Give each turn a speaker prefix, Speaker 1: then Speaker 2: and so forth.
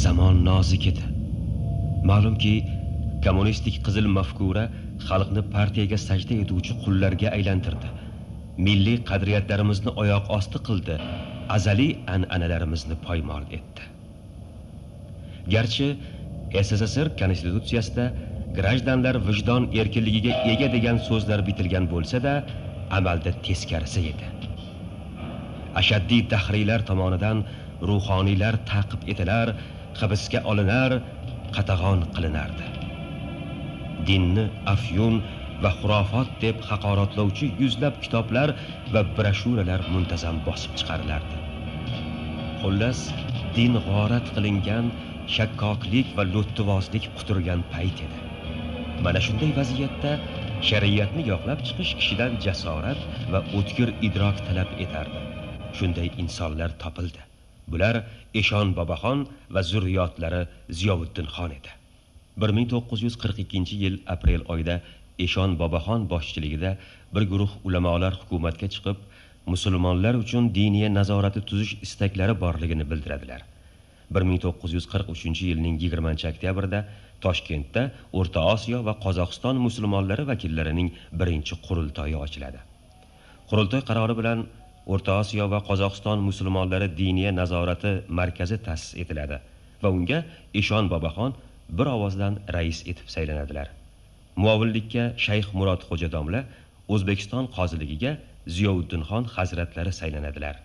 Speaker 1: Zamon nozik edi. Ma'lumki, kommunistik qizil mafkura xalqni partiyaga sajda etuvchi qullarga aylantirdi. Milliy qadriyatlarimizni oyoq osti qildi, azaliy an'analarimizni poymol etdi. Garchi SSSR konstitutsiyasida grajdanlar vijdon erkinligiga ega degan so'zlar bitilgan bo'lsa-da, amalda teskarisi edi. Ashaddiy dahriylar tomonidan ruhoniylar ta'qib etilar, hibsga olinar, qatag'on qilinardi. Dinni afyun va xurofot deb haqoratlovchi yuzlab kitoblar va broshuralar muntazam bosib chiqarilardi. Xullas, din g'orat qilingan, shakkoklik va lo'ttivozlik quturgan payt edi. Mana shunday vaziyatda shariatni yoqlab chiqish kishidan jasorat va o'tkir idrok talab etardi. Shunday insonlar topildi. Bular Eshon Boboxon va zurriyotlari Ziyovuddin xon edi. 1942-yil aprel oyida Eshon Boboxon boshchiligida bir guruh ulamolar hukumatga chiqib, musulmonlar uchun diniy nazorati tuzish istaklari borligini bildiradilar. 1943-yilning 20-oktyabrida Toshkentda O'rta Osiyo va Qozog'iston musulmonlari vakillarining birinchi qurultoyi ochiladi. Qurultoy qarori bilan O'rta Osiyo va Qozog'iston musulmonlari diniy nazorati markazi ta'sis etiladi va unga Eshon Boboxon bir ovozdan rais etib saylanadilar. Muovinlikka Shayx Murod Xo'ja domla, O'zbekiston qoziligiga Ziyovuddin xon hazratlari saylanadilar.